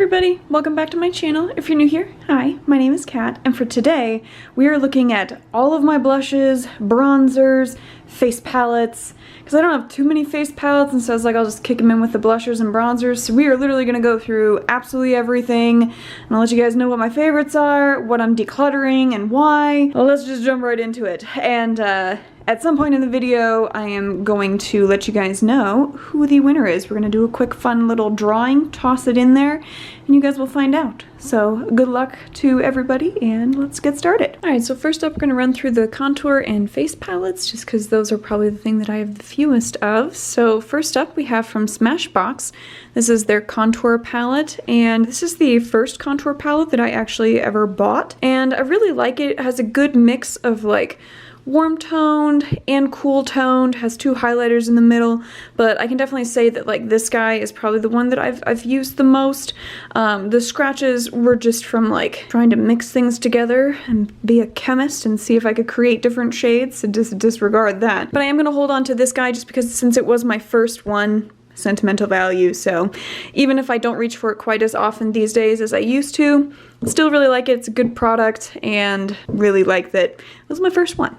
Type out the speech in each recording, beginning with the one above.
everybody, welcome back to my channel. If you're new here, hi, my name is Kat, and for today we are looking at all of my blushes, bronzers, face palettes, because I don't have too many face palettes, and so I was like, I'll just kick them in with the blushers and bronzers. So we are literally going to go through absolutely everything, and I'll let you guys know what my favorites are, what I'm decluttering, and why. Well, let's just jump right into it. And at some point in the video, I am going to let you guys know who the winner is. We're going to do a quick fun little drawing, toss it in there, and you guys will find out. So good luck to everybody, and let's get started. Alright, so first up we're going to run through the contour and face palettes, just because those are probably the thing that I have the fewest of. So first up we have from Smashbox. This is their contour palette, and this is the first contour palette that I actually ever bought. And I really like it. It has a good mix of like warm toned and cool toned, has two highlighters in the middle, but I can definitely say that like this guy is probably the one that I've used the most. The scratches were just from like trying to mix things together and be a chemist and see if I could create different shades, so just disregard that. But I am going to hold on to this guy just because since it was my first one, sentimental value, so even if I don't reach for it quite as often these days as I used to, still really like it. It's a good product and really like that it was my first one.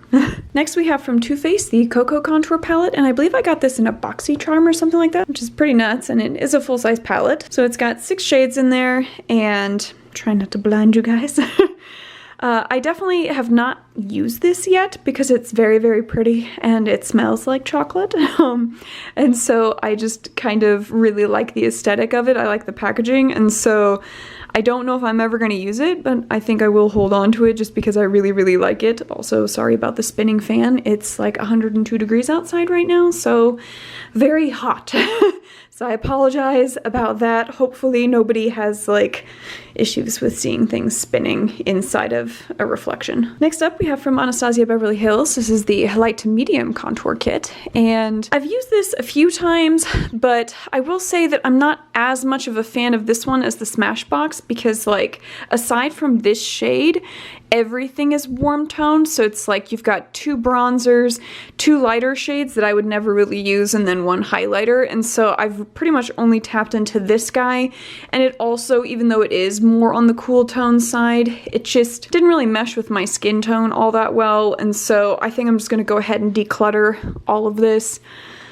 Next we have from Too Faced the Coco contour palette, and I believe I got this in a boxy charm or something like that, which is pretty nuts, and it is a full-size palette. So it's got 6 shades in there, and try not to blind you guys. I definitely have not used this yet because it's very, very pretty and it smells like chocolate. And so I just kind of really like the aesthetic of it. I like the packaging, and so I don't know if I'm ever going to use it, but I think I will hold on to it just because I really, really like it. Also, sorry about the spinning fan. It's like 102 degrees outside right now, so very hot. So I apologize about that. Hopefully nobody has like issues with seeing things spinning inside of a reflection. Next up we have from Anastasia Beverly Hills. This is the light to medium contour kit, and I've used this a few times, but I will say that I'm not as much of a fan of this one as the Smashbox because like aside from this shade, everything is warm toned, so it's like you've got 2 bronzers, 2 lighter shades that I would never really use, and then 1 highlighter, and so I've pretty much only tapped into this guy. And it also, even though it is more on the cool tone side, it just didn't really mesh with my skin tone all that well, and so I think I'm just gonna go ahead and declutter all of this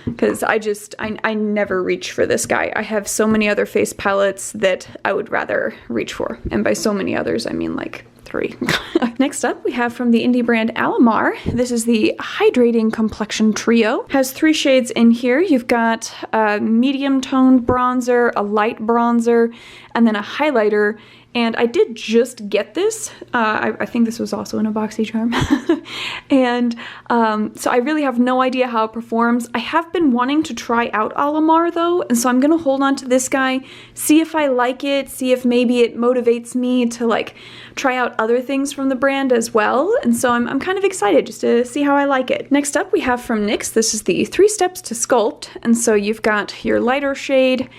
because I never reach for this guy. I have so many other face palettes that I would rather reach for, and by so many others I mean like 3. Next up we have from the indie brand Alva. This is the Hydrating Complexion Trio. Has 3 shades in here. You've got a medium toned bronzer, a light bronzer, and then a highlighter. And I did just get this. I think this was also in a boxy charm. And so I really have no idea how it performs. I have been wanting to try out Alva though, and so I'm gonna hold on to this guy, see if I like it, see if maybe it motivates me to like try out other things from the brand as well. And so I'm kind of excited just to see how I like it. Next up we have from NYX. This is the 3 Steps to Sculpt. And so you've got your lighter shade,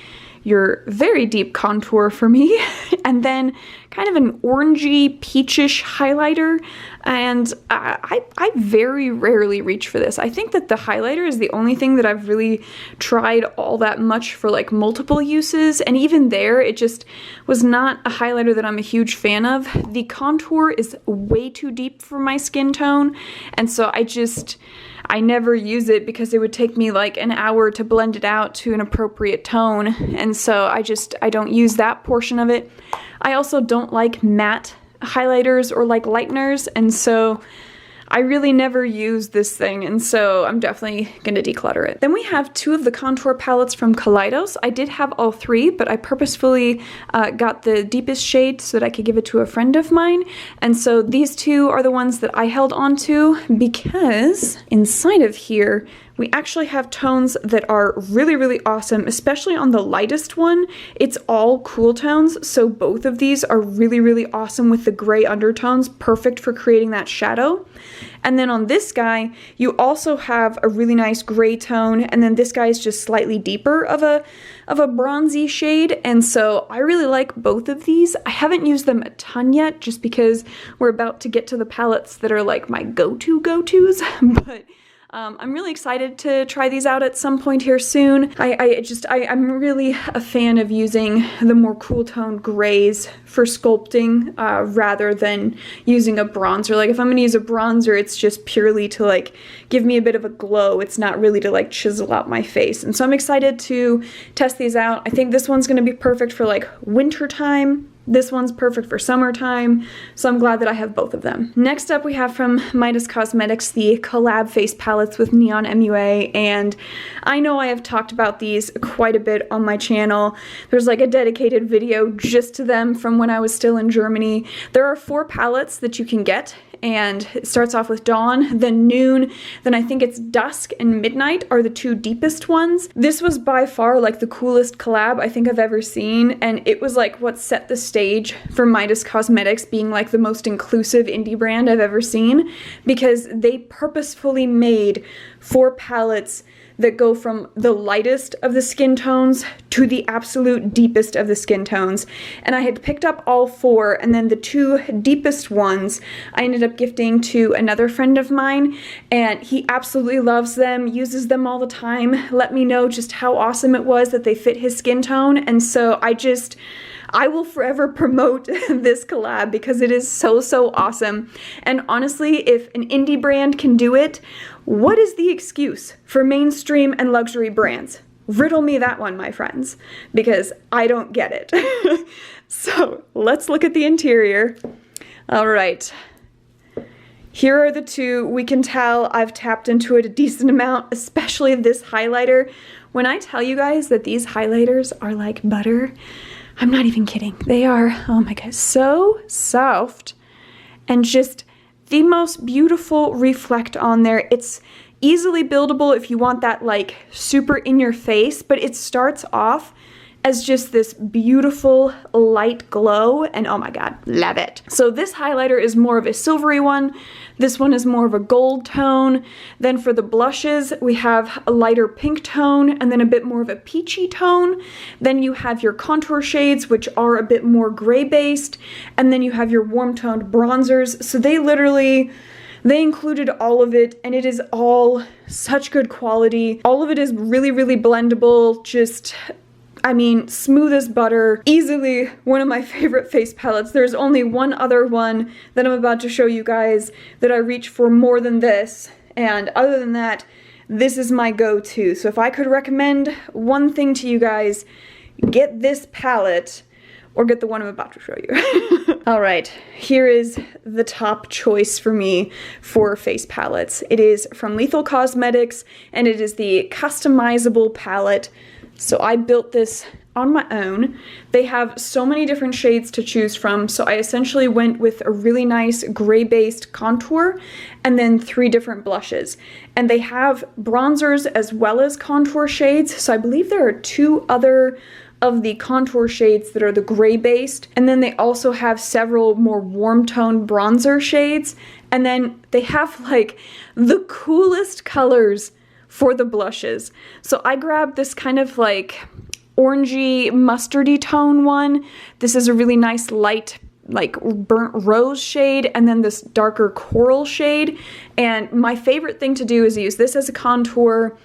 your very deep contour for me, and then kind of an orangey peachish highlighter. And I very rarely reach for this. I think that the highlighter is the only thing that I've really tried all that much for like multiple uses, and even there it just was not a highlighter that I'm a huge fan of. The contour is way too deep for my skin tone, and so I never use it because it would take me like an hour to blend it out to an appropriate tone, and so I don't use that portion of it. I also don't like matte highlighters or like lighteners, and so I really never use this thing, and so I'm definitely going to declutter it. Then we have 2 of the contour palettes from Collidos. I did have all 3, but I purposefully got the deepest shade so that I could give it to a friend of mine. And so these 2 are the ones that I held on to because inside of here we actually have tones that are really, really awesome, especially on the lightest one. It's all cool tones, so both of these are really, really awesome with the gray undertones, perfect for creating that shadow. And then on this guy, you also have a really nice gray tone, and then this guy is just slightly deeper of a bronzy shade, and so I really like both of these. I haven't used them a ton yet, just because we're about to get to the palettes that are like my go-tos, but I'm really excited to try these out at some point here soon. I'm really a fan of using the more cool toned grays for sculpting rather than using a bronzer. Like if I'm gonna use a bronzer, it's just purely to like give me a bit of a glow. It's not really to like chisel out my face. And so I'm excited to test these out. I think this one's gonna be perfect for like winter time. This one's perfect for summertime, so I'm glad that I have both of them. Next up we have from Midas Cosmetics the collab face palettes with Neon MUA, and I know I have talked about these quite a bit on my channel. There's like a dedicated video just to them from when I was still in Germany. There are 4 palettes that you can get, and it starts off with Dawn, then Noon, then I think it's Dusk and Midnight are the 2 deepest ones. This was by far like the coolest collab I think I've ever seen, and it was like what set the stage for Midas Cosmetics being like the most inclusive indie brand I've ever seen, because they purposefully made 4 palettes that go from the lightest of the skin tones to the absolute deepest of the skin tones. And I had picked up all 4, and then the 2 deepest ones I ended up gifting to another friend of mine, and he absolutely loves them, uses them all the time, let me know just how awesome it was that they fit his skin tone. And so I will forever promote this collab because it is so, so awesome. And honestly, if an indie brand can do it, what is the excuse for mainstream and luxury brands? Riddle me that one, my friends, because I don't get it. So let's look at the interior. All right. Here are the 2. We can tell I've tapped into it a decent amount, especially this highlighter. When I tell you guys that these highlighters are like butter, I'm not even kidding. They are, oh my god, so soft and just the most beautiful reflect on there. It's easily buildable if you want that like super in your face, but it starts off as just this beautiful light glow, and oh my god, love it. So this highlighter is more of a silvery one. This one is more of a gold tone. Then for the blushes, we have a lighter pink tone and then a bit more of a peachy tone. Then you have your contour shades, which are a bit more gray based. And then you have your warm toned bronzers. So they included all of it, and it is all such good quality. All of it is really, really blendable. Just, I mean, smooth as butter. Easily one of my favorite face palettes. There's only one other one that I'm about to show you guys that I reach for more than this. And other than that, this is my go-to. So if I could recommend one thing to you guys, get this palette or get the one I'm about to show you. All right, here is the top choice for me for face palettes. It is from Lethal Cosmetics, and it is the customizable palette. So I built this on my own. They have so many different shades to choose from, so I essentially went with a really nice gray-based contour and then 3 different blushes. And they have bronzers as well as contour shades, so I believe there are 2 other of the contour shades that are the gray-based, and then they also have several more warm-toned bronzer shades, and then they have like the coolest colors for the blushes. So I grabbed this kind of like orangey mustardy tone one. This is a really nice light like burnt rose shade, and then this darker coral shade. And my favorite thing to do is use this as a contour,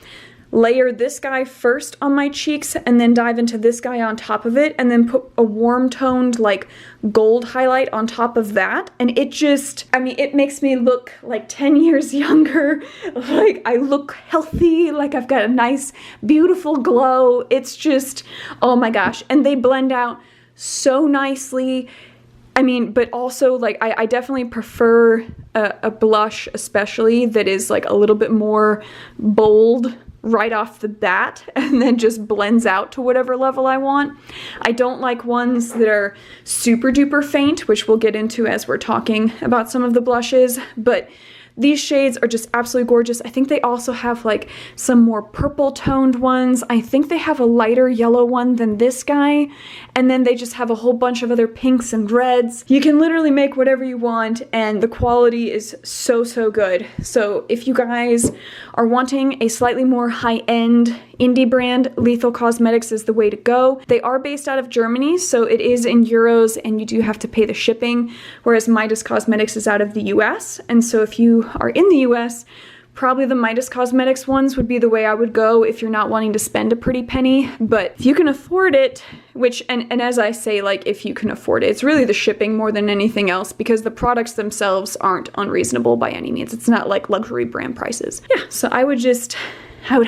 layer this guy first on my cheeks, and then dive into this guy on top of it, and then put a warm toned like gold highlight on top of that. And it just, I mean, it makes me look like 10 years younger. Like I look healthy, like I've got a nice beautiful glow. It's just, oh my gosh. And they blend out so nicely. I mean, but also like I definitely prefer a blush especially that is like a little bit more bold right off the bat and then just blends out to whatever level I want. I don't like ones that are super duper faint, which we'll get into as we're talking about some of the blushes, but these shades are just absolutely gorgeous. I think they also have like some more purple toned ones. I think they have a lighter yellow one than this guy. And then they just have a whole bunch of other pinks and reds. You can literally make whatever you want, and the quality is so, so good. So if you guys are wanting a slightly more high-end indie brand, Lethal Cosmetics is the way to go. They are based out of Germany, so it is in euros and you do have to pay the shipping, whereas Midas Cosmetics is out of the US. And so if you are in the US, Probably the Midas Cosmetics ones would be the way I would go if you're not wanting to spend a pretty penny, but if you can afford it, which, and as I say, like, if you can afford it, it's really the shipping more than anything else, because the products themselves aren't unreasonable by any means. It's not like luxury brand prices. Yeah, so I would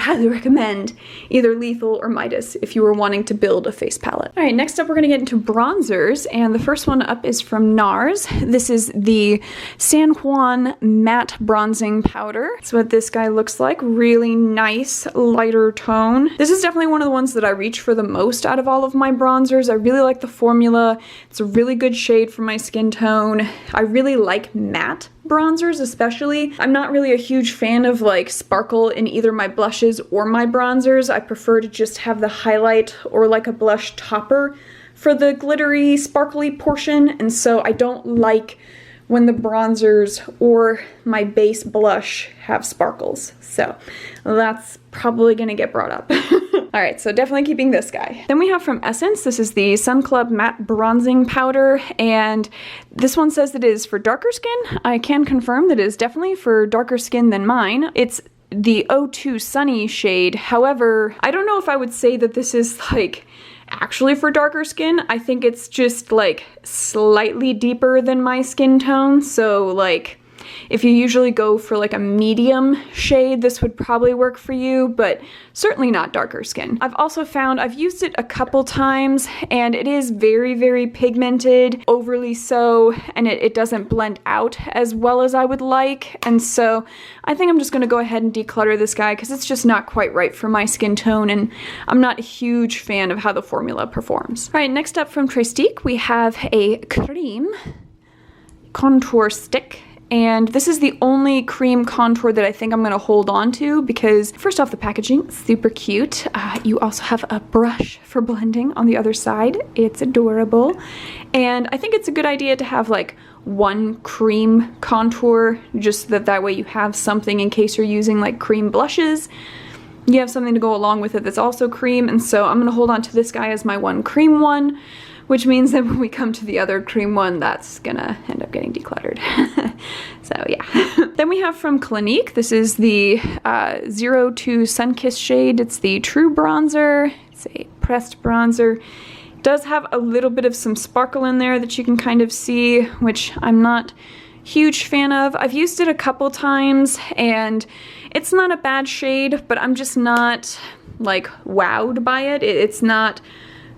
highly recommend either Lethal or Midas if you were wanting to build a face palette. All right, next up we're gonna get into bronzers, and the first one up is from Nars. This is the San Juan Matte Bronzing Powder. That's what this guy looks like. Really nice, lighter tone. This is definitely one of the ones that I reach for the most out of all of my bronzers. I really like the formula. It's a really good shade for my skin tone. I really like matte bronzers especially. I'm not really a huge fan of like sparkle in either my blushes or my bronzers. I prefer to just have the highlight or like a blush topper for the glittery, sparkly portion, and so I don't like when the bronzers or my base blush have sparkles. So that's probably gonna get brought up. All right, so definitely keeping this guy. Then we have from Essence, this is the Sun Club Matte Bronzing Powder, and this one says that it is for darker skin. I can confirm that it is definitely for darker skin than mine. It's the O2 Sunny shade. However, I don't know if I would say that this is like actually for darker skin. I think it's just like slightly deeper than my skin tone, so like if you usually go for like a medium shade, this would probably work for you, but certainly not darker skin. I've also found, I've used it a couple times, and it is very, very pigmented, overly so, and it doesn't blend out as well as I would like, and so I think I'm just gonna go ahead and declutter this guy because it's just not quite right for my skin tone, and I'm not a huge fan of how the formula performs. All right, next up from Trestique, we have a cream contour stick. And this is the only cream contour that I think I'm gonna hold on to because first off, the packaging, super cute. You also have a brush for blending on the other side. It's adorable. And I think it's a good idea to have like one cream contour, just that way you have something in case you're using like cream blushes. You have something to go along with it that's also cream, and so I'm gonna hold on to this guy as my one cream one, which means that when we come to the other cream one, that's gonna end up getting decluttered. So yeah. Then we have from Clinique, this is the 02 Sunkissed shade. It's the True Bronzer. It's a pressed bronzer. It does have a little bit of some sparkle in there that you can kind of see, which I'm not huge fan of. I've used it a couple times and it's not a bad shade, but I'm just not like wowed by it. It's not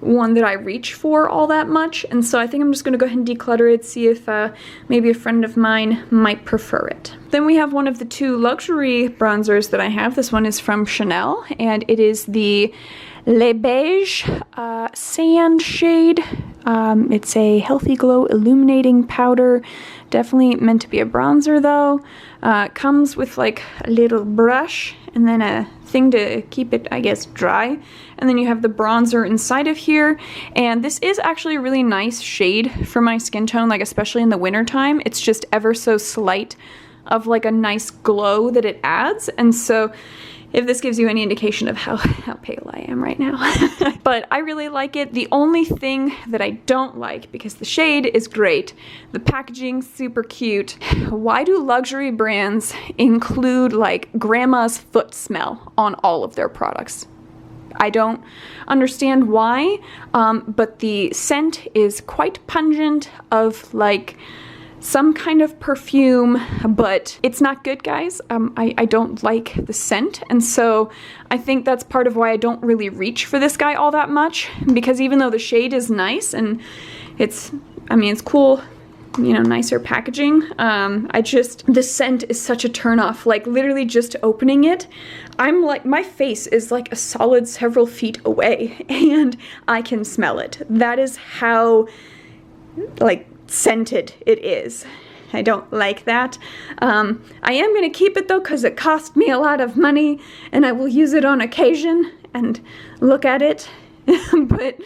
one that I reach for all that much, and so I think I'm just gonna go ahead and declutter it, see if maybe a friend of mine might prefer it. Then we have one of the two luxury bronzers that I have. This one is from Chanel, and it is the Le Beige Sand shade. It's a Healthy Glow Illuminating Powder. Definitely meant to be a bronzer though. Comes with like a little brush and then a thing to keep it, I guess, dry. And then you have the bronzer inside of here. And this is actually a really nice shade for my skin tone, like especially in the winter time. It's just ever so slight of like a nice glow that it adds. And so if this gives you any indication of how pale I am right now. But I really like it. The only thing that I don't like, because the shade is great, the packaging super cute, why do luxury brands include like grandma's foot smell on all of their products? I don't understand why, but the scent is quite pungent of like some kind of perfume, but it's not good, guys. I don't like the scent, and so I think that's part of why I don't really reach for this guy all that much, because even though the shade is nice and it's cool, you know, nicer packaging, the scent is such a turnoff. Like literally just opening it, I'm like, my face is like a solid several feet away and I can smell it. That is how like scented it is. I don't like that. I am gonna keep it though because it cost me a lot of money and I will use it on occasion and look at it. But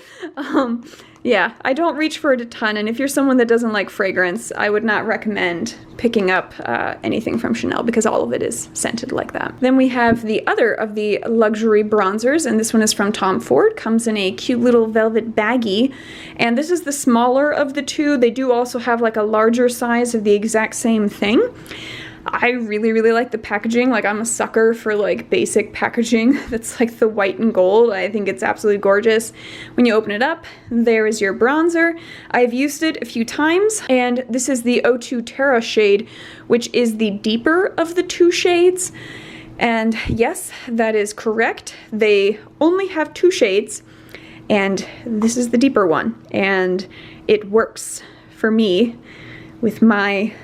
yeah, I don't reach for it a ton, and if you're someone that doesn't like fragrance, I would not recommend picking up anything from Chanel because all of it is scented like that. Then we have the other of the luxury bronzers, and this one is from Tom Ford. Comes in a cute little velvet baggie, and this is the smaller of the two. They do also have like a larger size of the exact same thing. I really, really like the packaging. Like, I'm a sucker for like basic packaging that's like the white and gold. I think it's absolutely gorgeous. When you open it up, there is your bronzer. I've used it a few times, and this is the O2 Terra shade, which is the deeper of the two shades. And yes, that is correct. They only have two shades, and this is the deeper one, and it works for me with my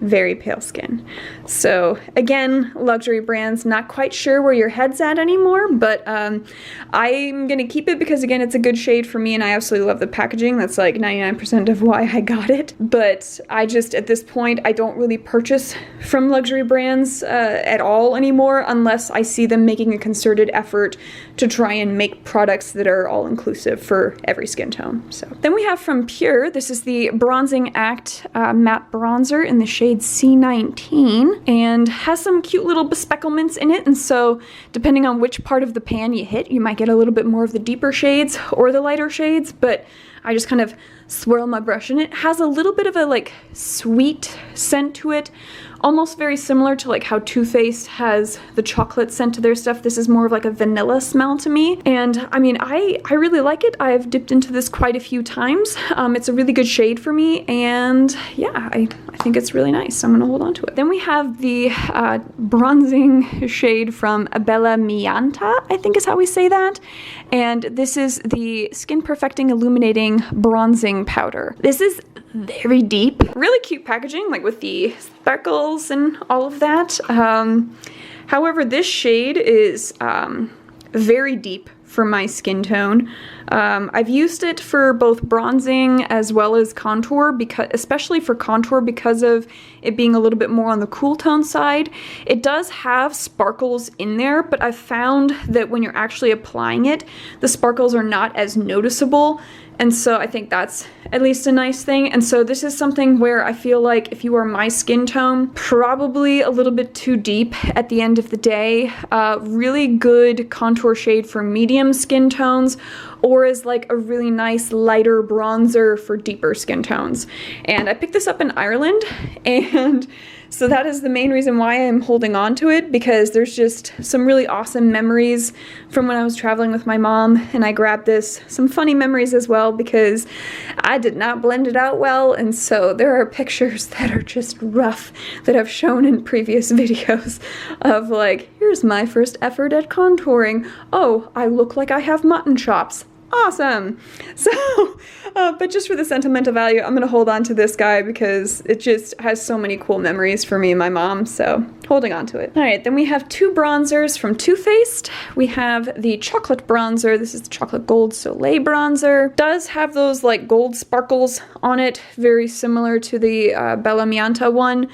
very pale skin. So again, luxury brands, not quite sure where your head's at anymore, but I'm gonna keep it because again, it's a good shade for me and I absolutely love the packaging. That's like 99% of why I got it. But I just, at this point, I don't really purchase from luxury brands at all anymore unless I see them making a concerted effort to try and make products that are all inclusive for every skin tone. So then we have from Pure, this is the Bronzing Act matte bronzer in the shade C19, and has some cute little bespecklements in it, and so depending on which part of the pan you hit, you might get a little bit more of the deeper shades or the lighter shades, but I just kind of swirl my brush in it. It has a little bit of a like sweet scent to it, almost very similar to like how Too Faced has the chocolate scent to their stuff. This is more of like a vanilla smell to me, and I mean, I really like it. I've dipped into this quite a few times. It's a really good shade for me, and yeah, I think it's really nice, so I'm gonna hold on to it. Then we have the bronzing shade from Bella Mianta, I think is how we say that, and this is the Skin Perfecting Illuminating Bronzing Powder. This is very deep, really cute packaging, like with the sparkles and all of that. However, this shade is very deep for my skin tone. I've used it for both bronzing as well as contour, because especially for contour because of it being a little bit more on the cool tone side. It does have sparkles in there, but I've found that when you're actually applying it, the sparkles are not as noticeable. And so I think that's at least a nice thing. And so this is something where I feel like if you are my skin tone, probably a little bit too deep at the end of the day. Really good contour shade for medium skin tones, or is like a really nice lighter bronzer for deeper skin tones. And I picked this up in Ireland, and so that is the main reason why I'm holding on to it, because there's just some really awesome memories from when I was traveling with my mom, and I grabbed this. Some funny memories as well, because I did not blend it out well, and so there are pictures that are just rough that I've shown in previous videos of like, here's my first effort at contouring. Oh, I look like I have mutton chops. Awesome. So, but just for the sentimental value, I'm gonna hold on to this guy because it just has so many cool memories for me and my mom, so holding on to it. All right, then we have two bronzers from Too Faced. We have the chocolate bronzer. This is the chocolate gold Soleil bronzer. Does have those like gold sparkles on it, very similar to the Bella Mianta one.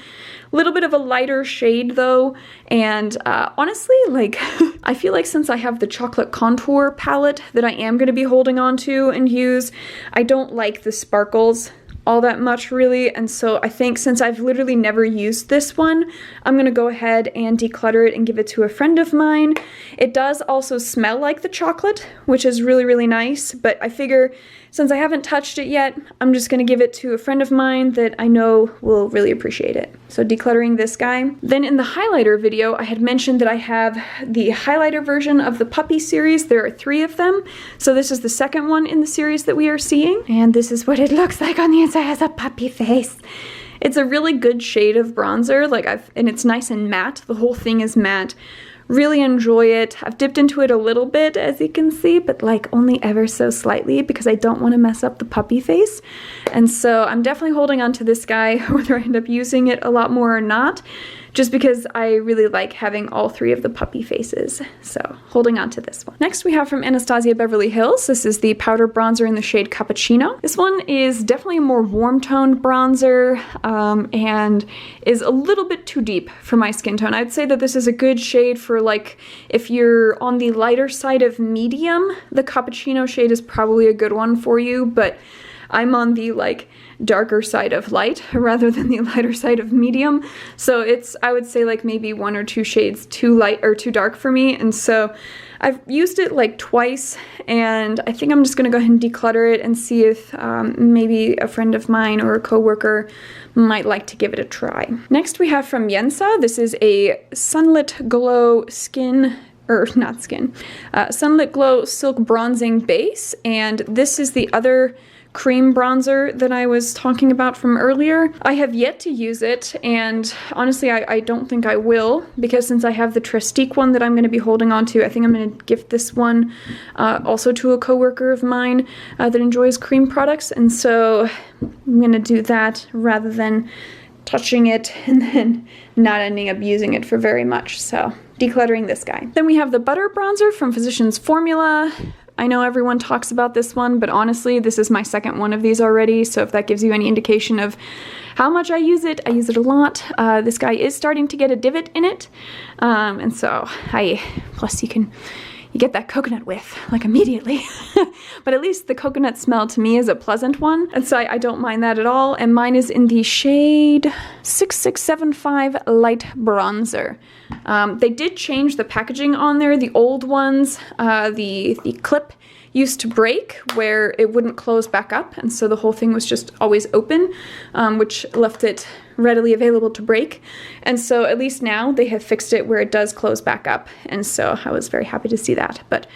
Little bit of a lighter shade though, and honestly, like, I feel like since I have the chocolate contour palette that I am going to be holding on to and use, I don't like the sparkles all that much really, and so I think since I've literally never used this one, I'm gonna go ahead and declutter it and give it to a friend of mine. It does also smell like the chocolate, which is really, really nice, but I figure since I haven't touched it yet, I'm just gonna give it to a friend of mine that I know will really appreciate it. So decluttering this guy. Then in the highlighter video, I had mentioned that I have the highlighter version of the Puppy series. There are 3 of them. So this is the second one in the series that we are seeing. And this is what it looks like on the inside. It has a puppy face. It's a really good shade of bronzer, and it's nice and matte. The whole thing is matte. Really enjoy it. I've dipped into it a little bit, as you can see, but like only ever so slightly because I don't want to mess up the puppy face. And so I'm definitely holding on to this guy, whether I end up using it a lot more or not, just because I really like having all 3 of the puppy faces. So holding on to this one. Next we have from Anastasia Beverly Hills. This is the powder bronzer in the shade Cappuccino. This one is definitely a more warm toned bronzer and is a little bit too deep for my skin tone. I'd say that this is a good shade for like if you're on the lighter side of medium, the Cappuccino shade is probably a good one for you, but I'm on the like darker side of light rather than the lighter side of medium. So it's, I would say like maybe 1 or 2 shades too light or too dark for me. And so I've used it like twice, and I think I'm just gonna go ahead and declutter it and see if maybe a friend of mine or a coworker might like to give it a try. Next we have from Yensa. This is a Sunlit Glow Skin, or not skin, Sunlit Glow Silk Bronzing Base, and this is the other cream bronzer that I was talking about from earlier. I have yet to use it, and honestly I don't think I will, because since I have the Trestique one that I'm going to be holding on to, I think I'm going to gift this one also to a coworker of mine that enjoys cream products, and so I'm going to do that rather than touching it and then not ending up using it for very much. So decluttering this guy. Then we have the Butter Bronzer from Physicians Formula. I know everyone talks about this one, but honestly, this is my second one of these already, so if that gives you any indication of how much I use it a lot. This guy is starting to get a divot in it, and so plus you get that coconut whiff, like immediately. But at least the coconut smell to me is a pleasant one, and so I don't mind that at all, and mine is in the shade 6675 Light Bronzer. They did change the packaging on there. The old ones, the clip used to break where it wouldn't close back up, and so the whole thing was just always open, which left it readily available to break. And so at least now they have fixed it where it does close back up, and so I was very happy to see that. But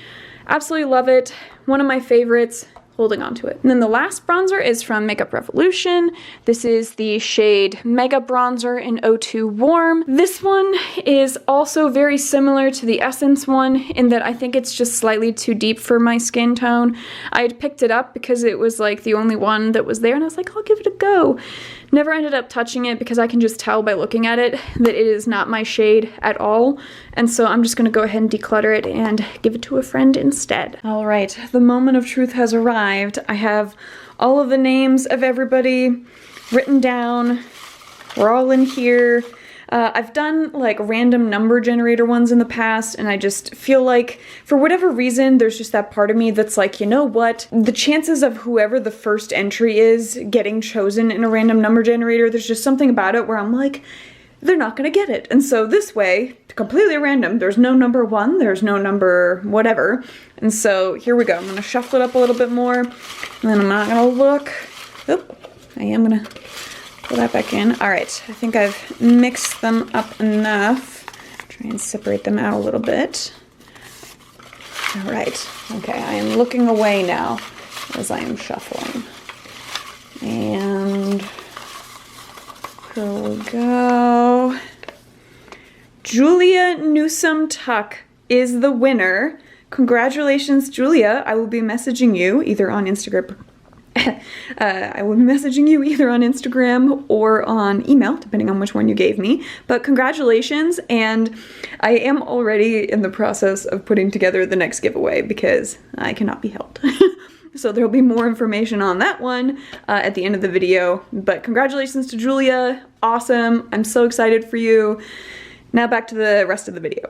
absolutely love it. One of my favorites. Holding on to it. And then the last bronzer is from Makeup Revolution. This is the shade Mega Bronzer in 02 Warm. This one is also very similar to the Essence one in that I think it's just slightly too deep for my skin tone. I had picked it up because it was like the only one that was there, and I was like, I'll give it a go. Never ended up touching it because I can just tell by looking at it that it is not my shade at all. And so I'm just gonna go ahead and declutter it and give it to a friend instead. All right, the moment of truth has arrived. I have all of the names of everybody written down. We're all in here. I've done like random number generator ones in the past, and I just feel like for whatever reason there's just that part of me that's like, you know what, the chances of whoever the first entry is getting chosen in a random number generator, there's just something about it where I'm like, they're not gonna get it. And so this way, completely random, there's no number 1, there's no number whatever, and so here we go. I'm gonna shuffle it up a little bit more, and then I'm not gonna look. Oop, I am gonna pull that back in. All right, I think I've mixed them up enough. Try and separate them out a little bit. All right, okay, I am looking away now as I am shuffling. And here we go. Julia Newsome Tuck is the winner. Congratulations, Julia. I will be messaging you either on Instagram. I will be messaging you either on Instagram or on email, depending on which one you gave me. But congratulations, and I am already in the process of putting together the next giveaway because I cannot be helped. So there'll be more information on that one at the end of the video. But congratulations to Julia. Awesome. I'm so excited for you. Now back to the rest of the video.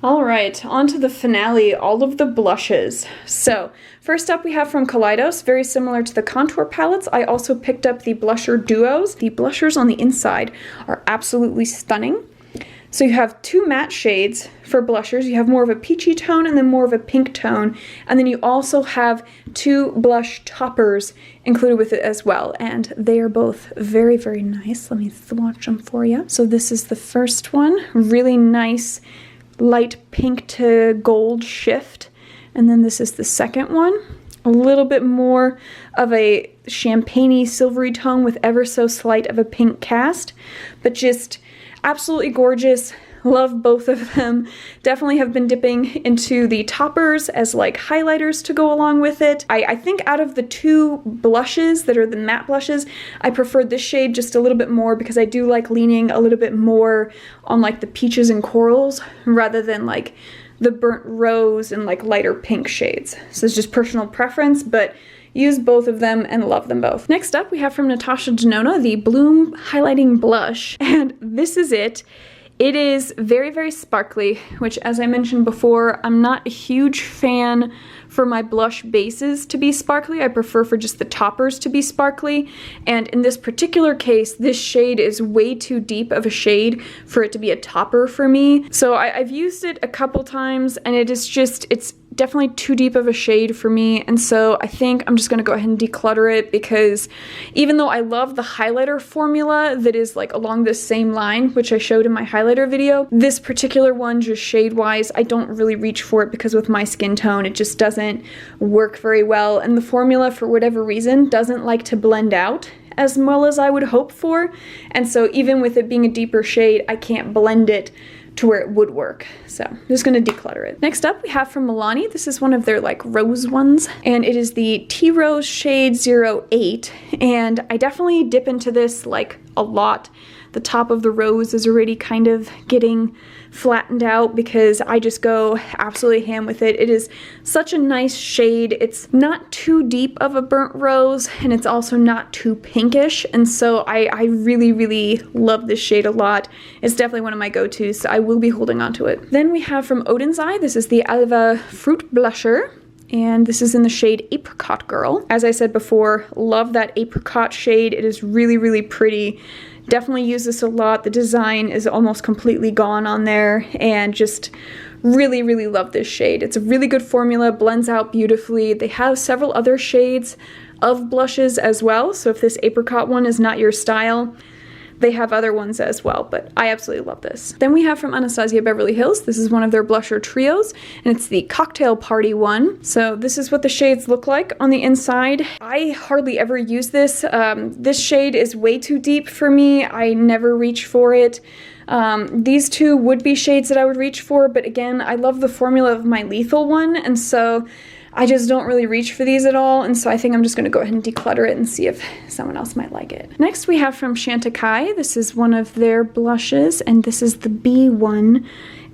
All right, on to the finale, all of the blushes. So first up we have from Collidos, very similar to the contour palettes. I also picked up the blusher duos. The blushers on the inside are absolutely stunning. So you have 2 matte shades for blushers. You have more of a peachy tone and then more of a pink tone. And then you also have 2 blush toppers included with it as well. And they are both very, very nice. Let me swatch them for you. So this is the first one. Really nice light pink to gold shift. And then this is the second one. A little bit more of a champagne-y silvery tone with ever so slight of a pink cast. But just absolutely gorgeous. Love both of them. Definitely have been dipping into the toppers as like highlighters to go along with it. I think out of the 2 blushes that are the matte blushes, I prefer this shade just a little bit more because I do like leaning a little bit more on like the peaches and corals rather than like the burnt rose and like lighter pink shades. So it's just personal preference, but use both of them and love them both. Next up we have from Natasha Denona the Bloom Highlighting Blush, and this is it. It is very, very sparkly, which as I mentioned before, I'm not a huge fan for my blush bases to be sparkly. I prefer for just the toppers to be sparkly. And in this particular case, this shade is way too deep of a shade for it to be a topper for me. So I've used it a couple times and it is just, it's definitely too deep of a shade for me, and so I think I'm just gonna go ahead and declutter it, because even though I love the highlighter formula that is like along this same line, which I showed in my highlighter video, this particular one, just shade wise, I don't really reach for it because with my skin tone it just doesn't work very well, and the formula for whatever reason doesn't like to blend out as well as I would hope for, and so even with it being a deeper shade, I can't blend it to where it would work. So I'm just gonna declutter it. Next up we have from Milani. This is one of their like rose ones, and it is the Tea Rose shade 08, and I definitely dip into this like a lot. The top of the rose is already kind of getting flattened out because I just go absolutely ham with it. It is such a nice shade. It's not too deep of a burnt rose, and it's also not too pinkish, and so I really, really love this shade a lot. It's definitely one of my go-tos, so I will be holding on to it. Then we have from Odin's Eye, this is the Alva Fruit Blusher, and this is in the shade Apricot Girl. As I said before, love that apricot shade. It is really, really pretty. Definitely use this a lot. The design is almost completely gone on there, and just really, really love this shade. It's a really good formula, blends out beautifully. They have several other shades of blushes as well, so if this apricot one is not your style, they have other ones as well, but I absolutely love this. Then we have from Anastasia Beverly Hills. This is one of their blusher trios, and it's the Cocktail Party one. So this is what the shades look like on the inside. I hardly ever use this. This shade is way too deep for me. I never reach for it. These two would be shades that I would reach for, but again, I love the formula of my Lethal one, and so I just don't really reach for these at all, and so I think I'm just gonna go ahead and declutter it and see if someone else might like it. Next we have from Chantecaille. This is one of their blushes, and this is the B one.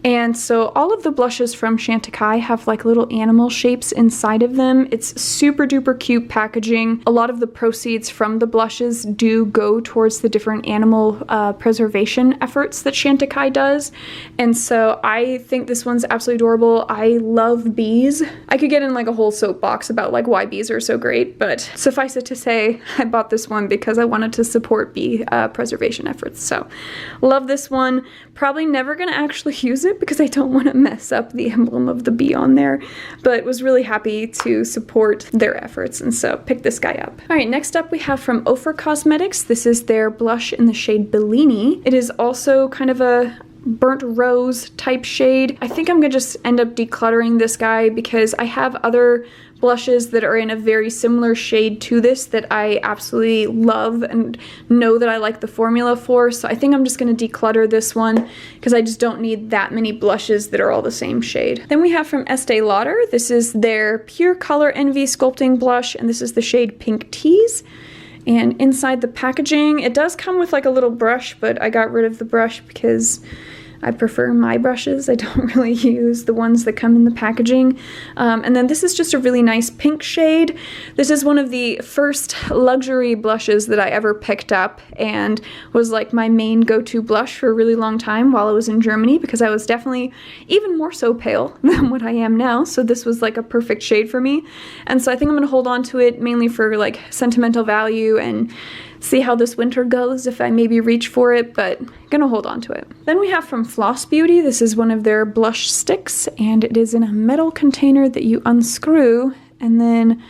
And so all of the blushes from Chantecaille have like little animal shapes inside of them. It's super duper cute packaging. A lot of the proceeds from the blushes do go towards the different animal preservation efforts that Chantecaille does. And so I think this one's absolutely adorable. I love bees. I could get in like a whole soapbox about like why bees are so great, but suffice it to say, I bought this one because I wanted to support bee preservation efforts. So love this one. Probably never gonna actually use it because I don't want to mess up the emblem of the bee on there, but was really happy to support their efforts, and so picked this guy up. All right, next up we have from Ophir Cosmetics. This is their blush in the shade Bellini. It is also kind of a burnt rose type shade. I think I'm gonna just end up decluttering this guy because I have other blushes that are in a very similar shade to this that I absolutely love and know that I like the formula for, so I think I'm just gonna declutter this one because I just don't need that many blushes that are all the same shade. Then we have from Estee Lauder. This is their Pure Color Envy Sculpting Blush, and this is the shade Pink Tease. And inside the packaging, it does come with like a little brush, but I got rid of the brush because I prefer my brushes. I don't really use the ones that come in the packaging. And then this is just a really nice pink shade. This is one of the first luxury blushes that I ever picked up and was like my main go-to blush for a really long time while I was in Germany, because I was definitely even more so pale than what I am now. So this was like a perfect shade for me. And so I think I'm gonna hold on to it mainly for like sentimental value and see how this winter goes if I maybe reach for it, but gonna hold on to it. Then we have from Floss Beauty. This is one of their blush sticks, and it is in a metal container that you unscrew, and then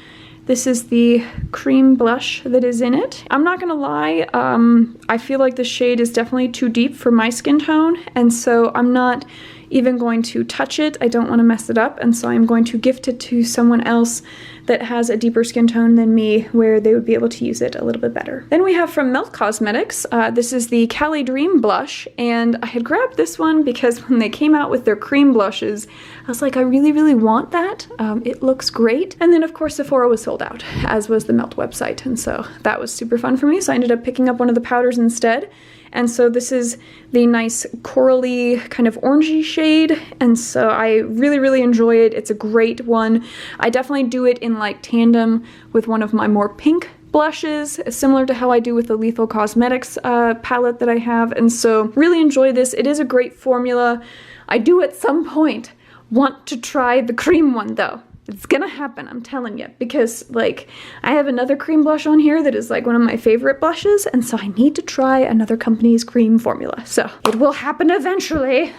this is the cream blush that is in it. I'm not gonna lie, I feel like the shade is definitely too deep for my skin tone, and so I'm not even going to touch it. I don't want to mess it up, and so I'm going to gift it to someone else that has a deeper skin tone than me where they would be able to use it a little bit better. Then we have from Melt Cosmetics. This is the Cali Dream blush, and I had grabbed this one because when they came out with their cream blushes, I was like, I really, really want that. It looks great. And then of course Sephora was sold out, as was the Melt website, and so that was super fun for me, so I ended up picking up one of the powders instead. And so this is the nice corally kind of orangey shade, and so I really, really enjoy it. It's a great one. I definitely do it in like tandem with one of my more pink blushes, similar to how I do with the Lethal Cosmetics palette that I have, and so really enjoy this. It is a great formula. I do at some point want to try the cream one though. It's gonna happen, I'm telling you, because like I have another cream blush on here that is like one of my favorite blushes, and so I need to try another company's cream formula. So it will happen eventually.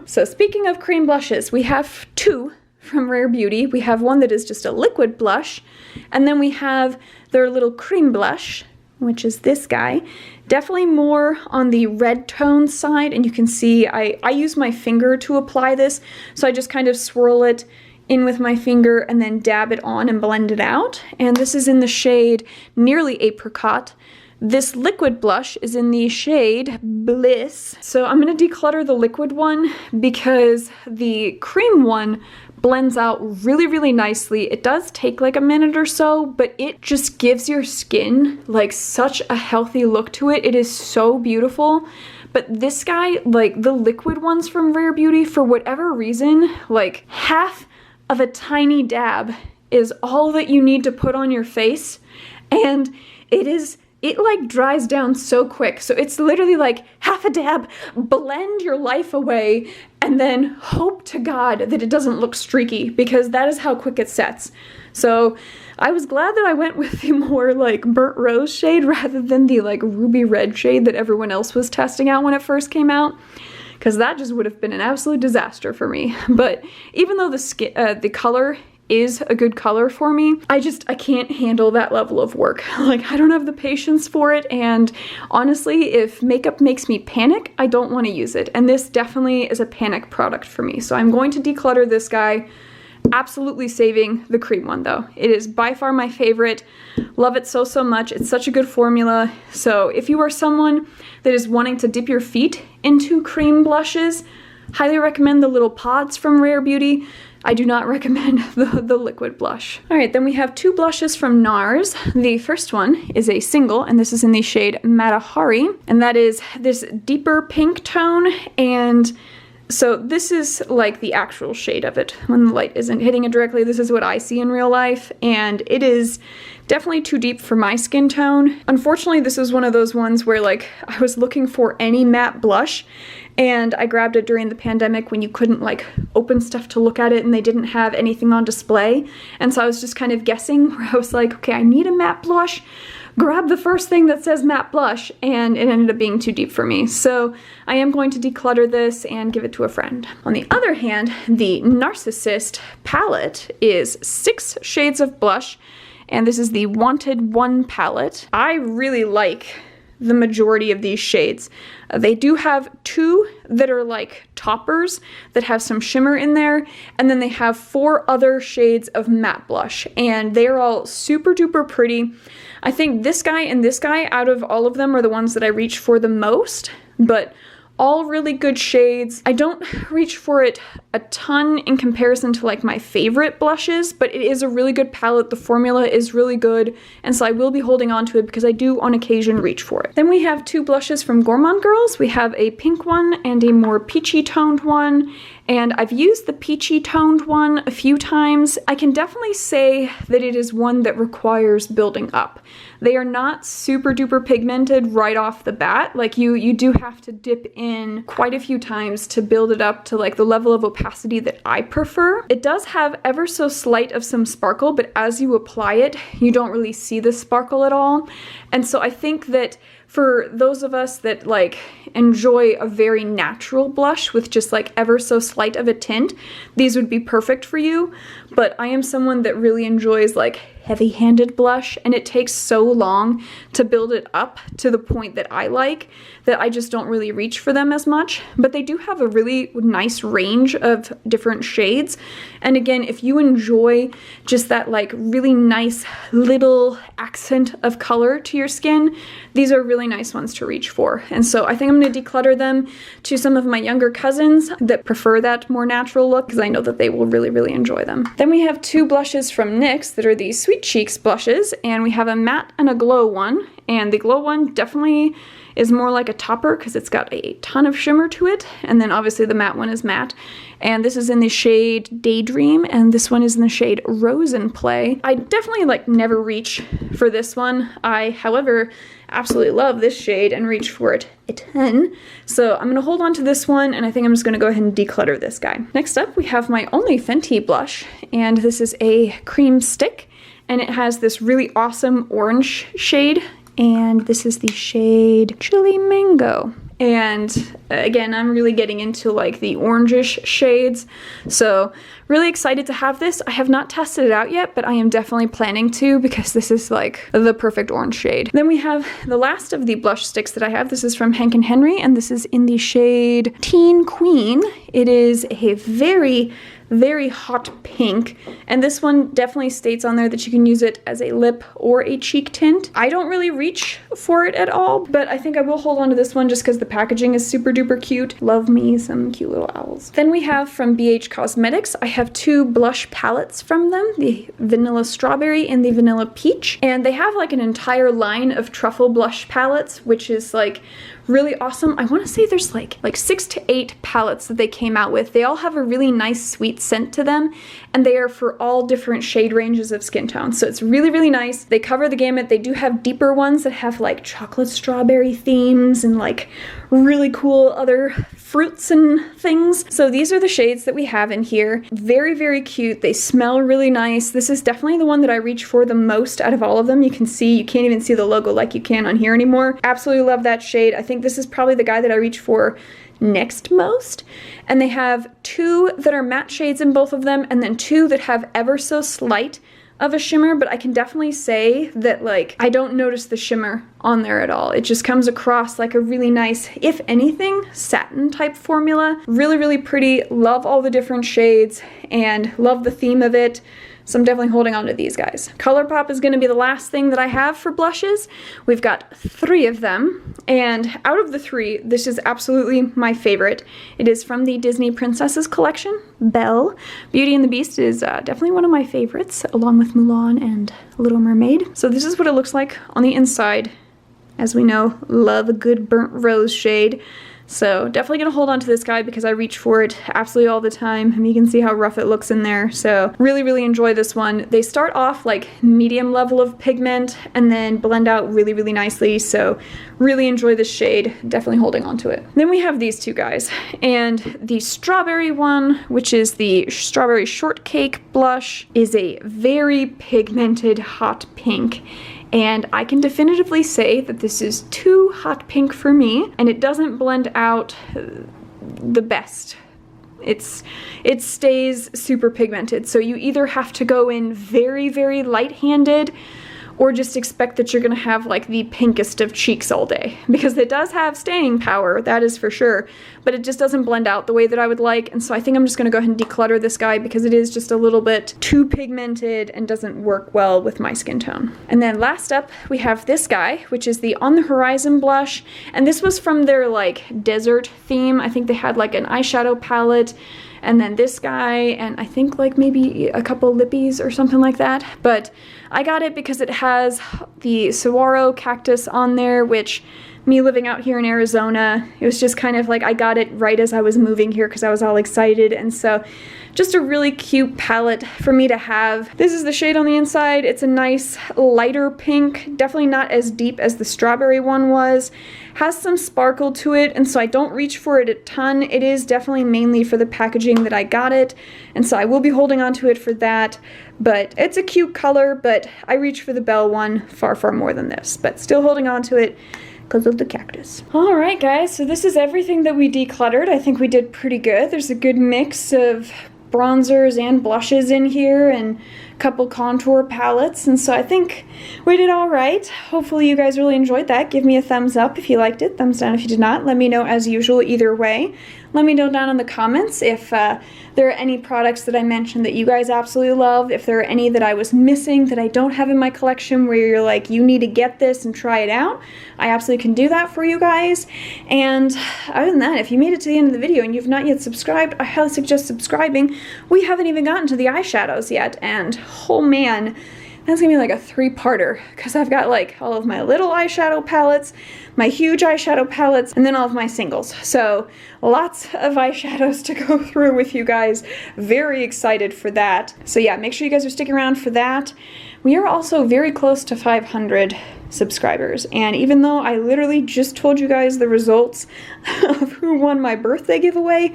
So speaking of cream blushes, we have two from Rare Beauty. We have one that is just a liquid blush, and then we have their little cream blush, which is this guy. Definitely more on the red tone side, and you can see I use my finger to apply this, so I just kind of swirl it in with my finger and then dab it on and blend it out. And this is in the shade Nearly Apricot. This liquid blush is in the shade Bliss. So I'm gonna declutter the liquid one because the cream one blends out really, really nicely. It does take like a minute or so, but it just gives your skin like such a healthy look to it. It is so beautiful. But this guy, like the liquid ones from Rare Beauty, for whatever reason, like half of a tiny dab is all that you need to put on your face, and it like dries down so quick. So it's literally like half a dab, blend your life away, and then hope to God that it doesn't look streaky, because that is how quick it sets. So I was glad that I went with the more like burnt rose shade rather than the like ruby red shade that everyone else was testing out when it first came out, because that just would have been an absolute disaster for me. But even though the color is a good color for me, I can't handle that level of work. Like, I don't have the patience for it, and honestly, if makeup makes me panic, I don't want to use it, and this definitely is a panic product for me. So I'm going to declutter this guy, absolutely saving the cream one though. It is by far my favorite. Love it so, so much. It's such a good formula. So if you are someone that is wanting to dip your feet into cream blushes, highly recommend the little pods from Rare Beauty. I do not recommend the liquid blush. All right, then we have two blushes from Nars. The first one is a single, and this is in the shade Matahari, and that is this deeper pink tone. And so this is like the actual shade of it. When the light isn't hitting it directly, this is what I see in real life, and it is definitely too deep for my skin tone. Unfortunately, this is one of those ones where like I was looking for any matte blush, and I grabbed it during the pandemic when you couldn't like open stuff to look at it and they didn't have anything on display. And so I was just kind of guessing, where I was like, okay, I need a matte blush. Grab the first thing that says matte blush, and it ended up being too deep for me. So I am going to declutter this and give it to a friend. On the other hand, the Narcissist palette is 6 shades of blush, and this is the Wanted 1 palette. I really like the majority of these shades. They do have 2 that are like toppers that have some shimmer in there, and then they have 4 other shades of matte blush, and they're all super duper pretty. I think this guy and this guy out of all of them are the ones that I reach for the most, but all really good shades. I don't reach for it a ton in comparison to like my favorite blushes, but it is a really good palette. The formula is really good, and so I will be holding on to it because I do on occasion reach for it. Then we have 2 blushes from Gourmand Girls. We have a pink one and a more peachy toned one, and I've used the peachy toned one a few times. I can definitely say that it is one that requires building up. They are not super duper pigmented right off the bat. Like you do have to dip in quite a few times to build it up to like the level of opacity that I prefer. It does have ever so slight of some sparkle, but as you apply it, you don't really see the sparkle at all. And so I think that for those of us that like enjoy a very natural blush with just like ever so slight of a tint, these would be perfect for you. But I am someone that really enjoys like heavy-handed blush, and it takes so long to build it up to the point that I like that I just don't really reach for them as much. But they do have a really nice range of different shades, and again, if you enjoy just that like really nice little accent of color to your skin, these are really nice ones to reach for. And so I think I'm going to declutter them to some of my younger cousins that prefer that more natural look, because I know that they will really, really enjoy them. Then we have 2 blushes from NYX that are the Sweet Sweet Cheeks blushes, and we have a matte and a glow one, and the glow one definitely is more like a topper because it's got a ton of shimmer to it, and then obviously the matte one is matte. And this is in the shade Daydream, and this one is in the shade Rose and Play. I definitely like never reach for this one. I, however, absolutely love this shade and reach for it a ton. So I'm gonna hold on to this one, and I think I'm just gonna go ahead and declutter this guy. Next up, we have my only Fenty blush, and this is a cream stick, and it has this really awesome orange shade, and this is the shade Chili Mango. And again, I'm really getting into like the orangish shades, so really excited to have this. I have not tested it out yet, but I am definitely planning to because this is like the perfect orange shade. Then we have the last of the blush sticks that I have. This is from Hank & Henry, and this is in the shade Teen Queen. It is a very hot pink, and this one definitely states on there that you can use it as a lip or a cheek tint. I don't really reach for it at all, but I think I will hold on to this one just because the packaging is super duper cute. Love me some cute little owls. Then we have from BH Cosmetics, I have two blush palettes from them, the Vanilla Strawberry and the Vanilla Peach, and they have like an entire line of truffle blush palettes, which is like really awesome. I want to say there's like 6 to 8 palettes that they came out with. They all have a really nice sweet scent to them, and they are for all different shade ranges of skin tones. So it's really nice. They cover the gamut. They do have deeper ones that have like chocolate strawberry themes and like really cool other fruits and things. So these are the shades that we have in here. Very cute. They smell really nice. This is definitely the one that I reach for the most out of all of them. You can see, you can't even see the logo like you can on here anymore. Absolutely love that shade. I think this is probably the guy that I reach for next most. And they have 2 that are matte shades in both of them, and then 2 that have ever so slight of a shimmer, but I can definitely say that like I don't notice the shimmer on there at all. It just comes across like a really nice, if anything, satin type formula. Really pretty. Love all the different shades and love the theme of it. So I'm definitely holding on to these guys. ColourPop is going to be the last thing that I have for blushes. We've got 3 of them, and out of the 3, this is absolutely my favorite. It is from the Disney Princesses collection, Belle. Beauty and the Beast is definitely one of my favorites, along with Mulan and Little Mermaid. So this is what it looks like on the inside. As we know, love a good burnt rose shade. So definitely gonna hold on to this guy because I reach for it absolutely all the time, and you can see how rough it looks in there. So really enjoy this one. They start off like medium level of pigment and then blend out really nicely. So really enjoy this shade. Definitely holding on to it. Then we have these 2 guys, and the strawberry one, which is the Strawberry Shortcake blush, is a very pigmented hot pink. And I can definitively say that this is too hot pink for me, and it doesn't blend out the best. It stays super pigmented, so you either have to go in very light-handed or just expect that you're gonna have like the pinkest of cheeks all day, because it does have staying power, that is for sure, but it just doesn't blend out the way that I would like. And so I think I'm just gonna go ahead and declutter this guy because it is just a little bit too pigmented and doesn't work well with my skin tone. And then last up, we have this guy, which is the On the Horizon blush, and this was from their like desert theme. I think they had like an eyeshadow palette, and then this guy, and I think like maybe a couple lippies or something like that. But I got it because it has the saguaro cactus on there, which me living out here in Arizona, it was just kind of like I got it right as I was moving here because I was all excited. And so just a really cute palette for me to have. This is the shade on the inside. It's a nice lighter pink, definitely not as deep as the strawberry one was. Has some sparkle to it, and so I don't reach for it a ton. It is definitely mainly for the packaging that I got it, and so I will be holding on to it for that. But it's a cute color, but I reach for the Belle one far more than this, but still holding on to it because of the cactus. Alright guys, so this is everything that we decluttered. I think we did pretty good. There's a good mix of bronzers and blushes in here, and a couple contour palettes, and so I think we did all right. Hopefully you guys really enjoyed that. Give me a thumbs up if you liked it, thumbs down if you did not. Let me know as usual either way. Let me know down in the comments if there are any products that I mentioned that you guys absolutely love, if there are any that I was missing that I don't have in my collection where you're like, you need to get this and try it out. I absolutely can do that for you guys. And other than that, if you made it to the end of the video and you've not yet subscribed, I highly suggest subscribing. We haven't even gotten to the eyeshadows yet, and oh man, That's gonna be like a three-parter because I've got like all of my little eyeshadow palettes, my huge eyeshadow palettes, and then all of my singles. So lots of eyeshadows to go through with you guys. Very excited for that. So yeah, make sure you guys are sticking around for that. We are also very close to 500 subscribers, and even though I literally just told you guys the results of who won my birthday giveaway,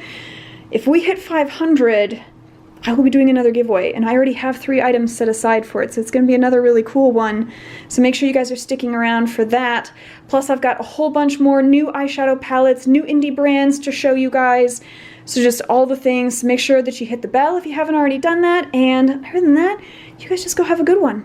if we hit 500, I will be doing another giveaway, and I already have 3 items set aside for it, so it's going to be another really cool one. So make sure you guys are sticking around for that. Plus I've got a whole bunch more new eyeshadow palettes, new indie brands to show you guys. So just all the things. Make sure that you hit the bell if you haven't already done that, and other than that, you guys just go have a good one.